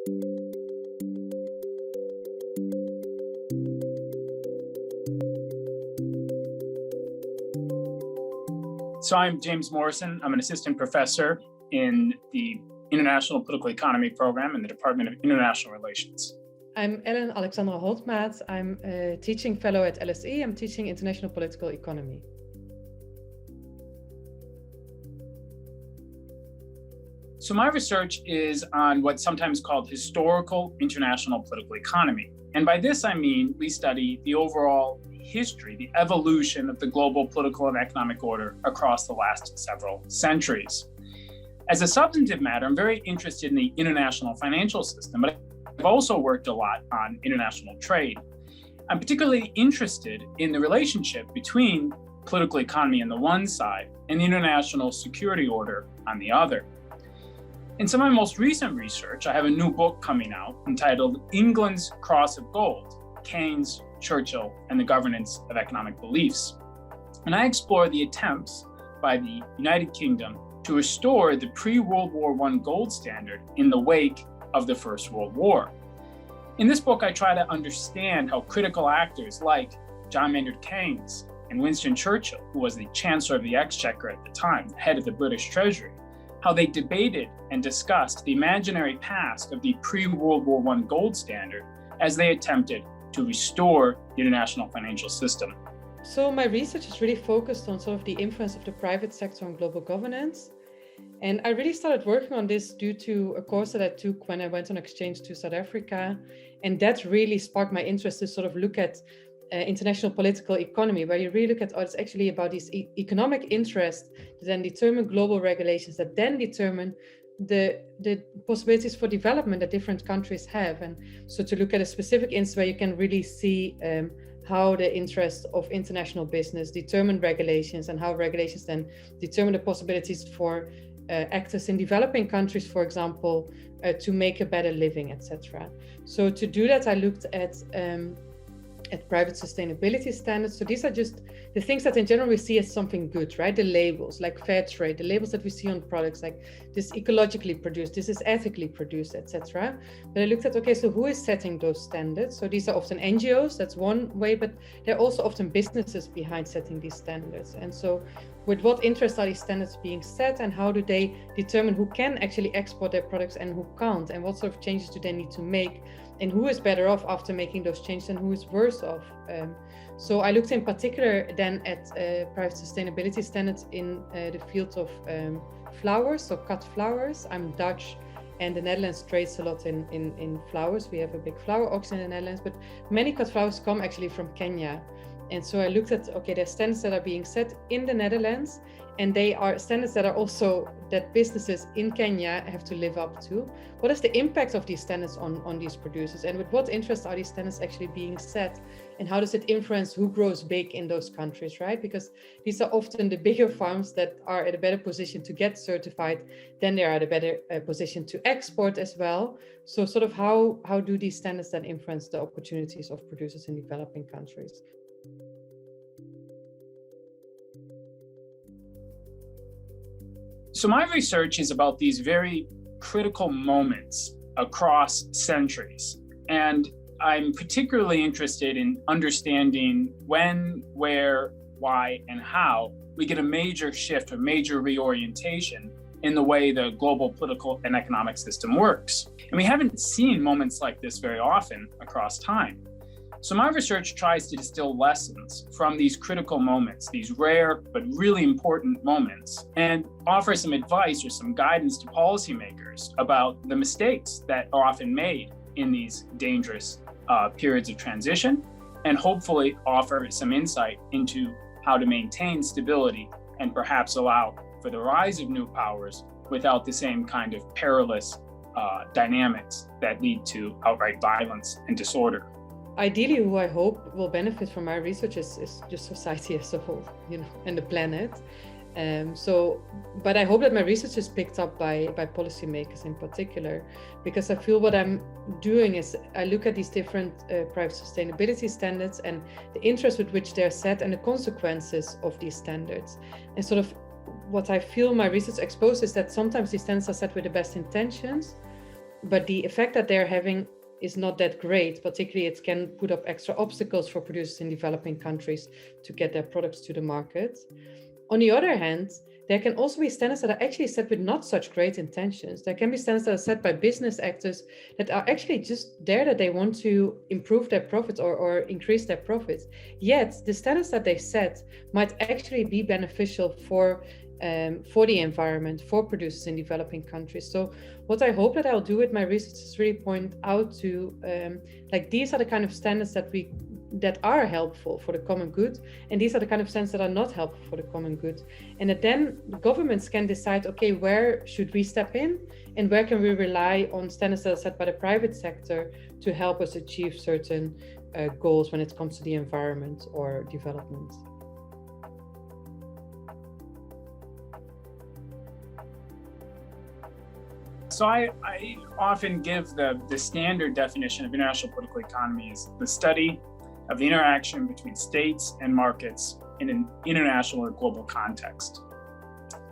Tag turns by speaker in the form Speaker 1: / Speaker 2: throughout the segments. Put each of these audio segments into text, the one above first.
Speaker 1: So I'm James Morrison. I'm an assistant professor in the International Political Economy program in the Department of International Relations.
Speaker 2: I'm Ellen Alexandra Holtmaat. I'm a teaching fellow at LSE. I'm teaching international political economy.
Speaker 1: So my research is on what's sometimes called historical international political economy. And by this, I mean we study the overall history, the evolution of the global political and economic order across the last several centuries. As a substantive matter, I'm very interested in the international financial system, but I've also worked a lot on international trade. I'm particularly interested in the relationship between political economy on the one side and the international security order on the other. In some of my most recent research, I have a new book coming out entitled England's Cross of Gold, Keynes, Churchill, and the Governance of Economic Beliefs. And I explore the attempts by the United Kingdom to restore the pre-World War I gold standard in the wake of the First World War. In this book, I try to understand how critical actors like John Maynard Keynes and Winston Churchill, who was the Chancellor of the Exchequer at the time, the head of the British Treasury, how they debated and discussed the imaginary past of the pre-World War I gold standard as they attempted to restore the international financial system.
Speaker 2: So my research is really focused on sort of the influence of the private sector on global governance. And I really started working on this due to a course that I took when I went on exchange to South Africa. And that really sparked my interest to sort of look at international political economy, where you really look at, it's actually about these economic interests that then determine global regulations that then determine the possibilities for development that different countries have. And so to look at a specific instance where you can really see how the interests of international business determine regulations and how regulations then determine the possibilities for actors in developing countries, for example, to make a better living, etc. So to do that, I looked at private sustainability standards. So these are just the things that in general we see as something good, right? The labels like fair trade, the labels that we see on products like this ecologically produced, this is ethically produced, etc. But I looked at, okay, so who is setting those standards? So these are often NGOs, that's one way, but they're also often businesses behind setting these standards. And so with what interest are these standards being set, and how do they determine who can actually export their products and who can't, and what sort of changes do they need to make, and who is better off after making those changes and who is worse off? So I looked in particular then at private sustainability standards in the field of flowers, so cut flowers. I'm Dutch, and the Netherlands trades a lot in flowers. We have a big flower auction in the Netherlands, but many cut flowers come actually from Kenya. And so I looked at, okay, there's standards that are being set in the Netherlands, and they are standards that are also that businesses in Kenya have to live up to. What is the impact of these standards on these producers? And with what interest are these standards actually being set? And how does it influence who grows big in those countries, right? Because these are often the bigger farms that are at a better position to get certified, then they are at a better position to export as well. So sort of how do these standards then influence the opportunities of producers in developing countries?
Speaker 1: So my research is about these very critical moments across centuries. And I'm particularly interested in understanding when, where, why, and how we get a major shift or major reorientation in the way the global political and economic system works. And we haven't seen moments like this very often across time. So my research tries to distill lessons from these critical moments, these rare but really important moments, and offer some advice or some guidance to policymakers about the mistakes that are often made in these dangerous periods of transition, and hopefully offer some insight into how to maintain stability and perhaps allow for the rise of new powers without the same kind of perilous dynamics that lead to outright violence and disorder.
Speaker 2: Ideally, who I hope will benefit from my research is just society as a whole, and the planet. But I hope that my research is picked up by policymakers in particular, because I feel what I'm doing is I look at these different private sustainability standards and the interest with which they're set and the consequences of these standards. And sort of what I feel my research exposes is that sometimes these standards are set with the best intentions, but the effect that they're having is not that great. Particularly, it can put up extra obstacles for producers in developing countries to get their products to the market. On the other hand, there can also be standards that are actually set with not such great intentions. There can be standards that are set by business actors that are actually just there that they want to improve their profits or increase their profits. Yet the standards that they set might actually be beneficial for the environment, for producers in developing countries. So what I hope that I'll do with my research is really point out to these are the kind of standards that are helpful for the common good, and these are the kind of standards that are not helpful for the common good. And that then governments can decide, okay, where should we step in and where can we rely on standards that are set by the private sector to help us achieve certain goals when it comes to the environment or development.
Speaker 1: So I often give the standard definition of international political economy as the study of the interaction between states and markets in an international or global context.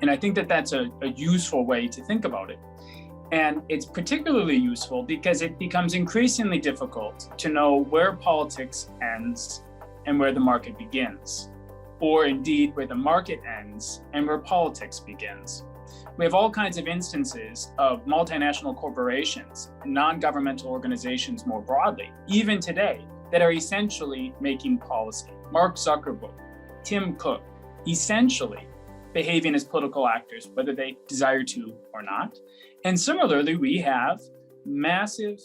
Speaker 1: And I think that that's a useful way to think about it. And it's particularly useful because it becomes increasingly difficult to know where politics ends and where the market begins, or indeed where the market ends and where politics begins. We have all kinds of instances of multinational corporations and non-governmental organizations more broadly, even today, that are essentially making policy. Mark Zuckerberg, Tim Cook, essentially behaving as political actors, whether they desire to or not. And similarly, we have massive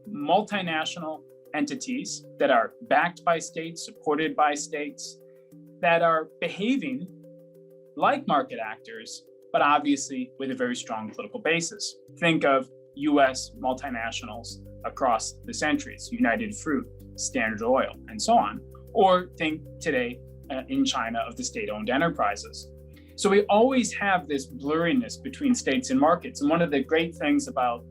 Speaker 1: multinational entities that are backed by states, supported by states, that are behaving like market actors, but obviously with a very strong political basis. Think of US multinationals across the centuries, United Fruit, Standard Oil, and so on. Or think today in China of the state-owned enterprises. So we always have this blurriness between states and markets. And one of the great things about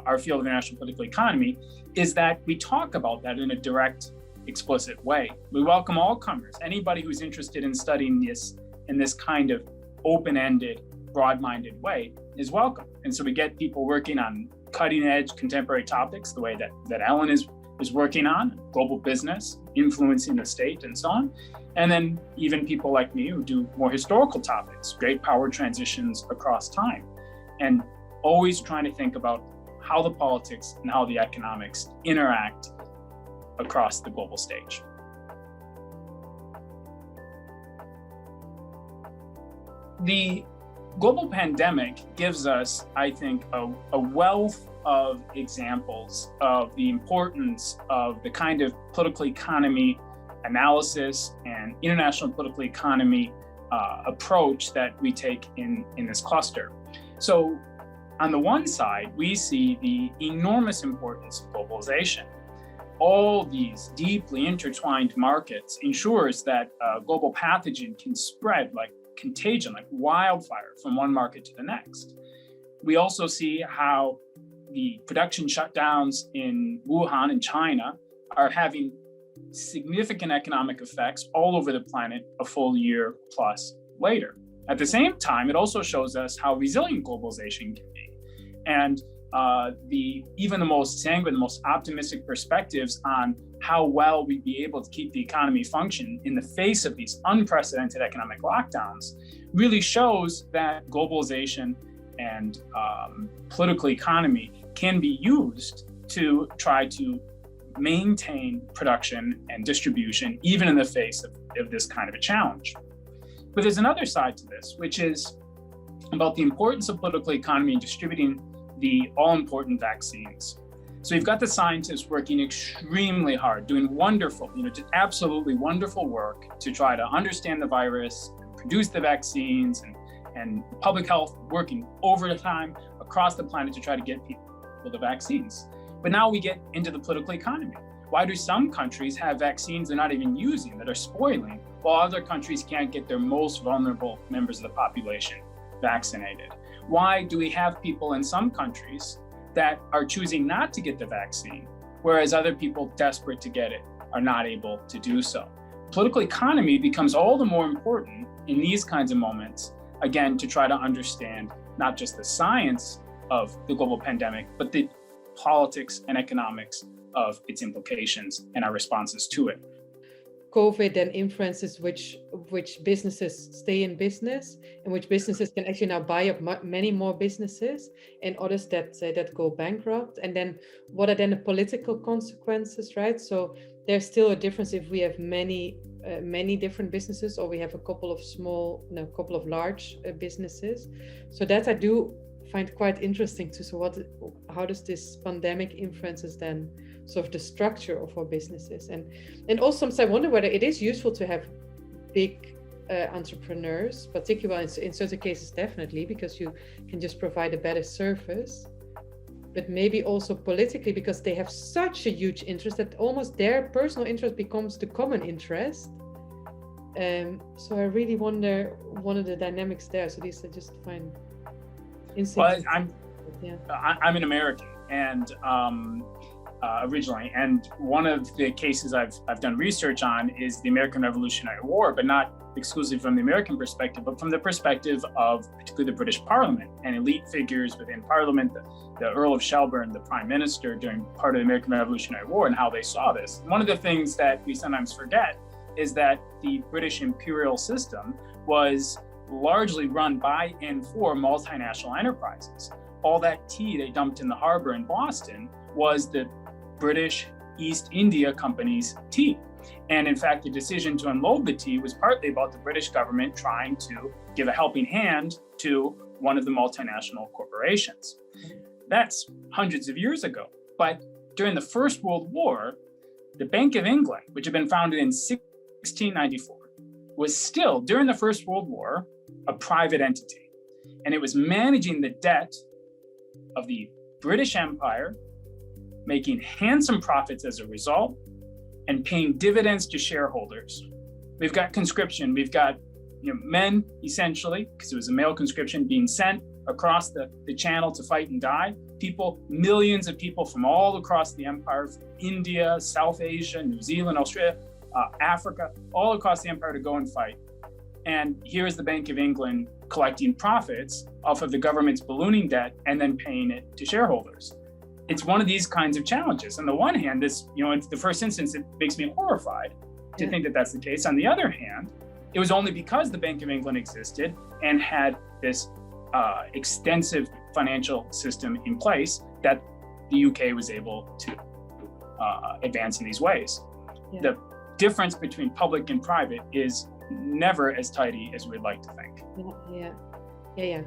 Speaker 1: our field of international political economy is that we talk about that in a direct, explicit way. We welcome all comers. Anybody who's interested in studying this in this kind of open-ended, broad-minded way is welcome. And so we get people working on cutting-edge contemporary topics, the way that Ellen is working on, global business, influencing the state, and so on. And then even people like me who do more historical topics, great power transitions across time, and always trying to think about how the politics and how the economics interact across the global stage. The global pandemic gives us, I think, a wealth of examples of the importance of the kind of political economy analysis and international political economy approach that we take in this cluster. So on the one side, we see the enormous importance of globalization. All these deeply intertwined markets ensures that a global pathogen can spread like contagion, like wildfire from one market to the next. We also see how the production shutdowns in Wuhan in China are having significant economic effects all over the planet a full year plus later. At the same time, it also shows us how resilient globalization can be. And even the most sanguine, the most optimistic perspectives on how well we'd be able to keep the economy function in the face of these unprecedented economic lockdowns really shows that globalization and political economy can be used to try to maintain production and distribution, even in the face of this kind of a challenge. But there's another side to this, which is about the importance of political economy in distributing the all-important vaccines. So you've got the scientists working extremely hard, doing wonderful, just absolutely wonderful work to try to understand the virus, produce the vaccines, and public health working overtime across the planet to try to get people the vaccines. But now we get into the political economy. Why do some countries have vaccines they're not even using, that are spoiling, while other countries can't get their most vulnerable members of the population vaccinated? Why do we have people in some countries that are choosing not to get the vaccine, whereas other people desperate to get it are not able to do so? Political economy becomes all the more important in these kinds of moments, again, to try to understand not just the science of the global pandemic, but the politics and economics of its implications and our responses to it.
Speaker 2: COVID then influences which businesses stay in business and which businesses can actually now buy up many more businesses and others that go bankrupt. And then what are then the political consequences, right? So there's still a difference if we have many different businesses or we have a couple of large businesses. So that I do find quite interesting too. So how does this pandemic influences then sort of the structure of our businesses? And also sometimes I wonder whether it is useful to have big entrepreneurs, particularly in certain cases, definitely, because you can just provide a better service, but maybe also politically, because they have such a huge interest that almost their personal interest becomes the common interest. So I really wonder one of the dynamics there. So these I just find interesting.
Speaker 1: Well, I'm an American and originally, and one of the cases I've done research on is the American Revolutionary War, but not exclusively from the American perspective, but from the perspective of particularly the British Parliament and elite figures within Parliament, the Earl of Shelburne, the Prime Minister during part of the American Revolutionary War, and how they saw this. One of the things that we sometimes forget is that the British imperial system was largely run by and for multinational enterprises. All that tea they dumped in the harbor in Boston was the British East India Company's tea. And in fact, the decision to unload the tea was partly about the British government trying to give a helping hand to one of the multinational corporations. That's hundreds of years ago. But during the First World War, the Bank of England, which had been founded in 1694, was still, during the First World War, a private entity. And it was managing the debt of the British Empire, making handsome profits as a result, and paying dividends to shareholders. We've got conscription, we've got men, essentially, because it was a male conscription, being sent across the channel to fight and die. People, millions of people from all across the empire, from India, South Asia, New Zealand, Australia, Africa, all across the empire to go and fight. And here's the Bank of England collecting profits off of the government's ballooning debt and then paying it to shareholders. It's one of these kinds of challenges. On the one hand, this, in the first instance, it makes me horrified to think that that's the case. On the other hand, it was only because the Bank of England existed and had this extensive financial system in place that the UK was able to advance in these ways. Yeah. The difference between public and private is never as tidy as we'd like to think.
Speaker 2: Yeah.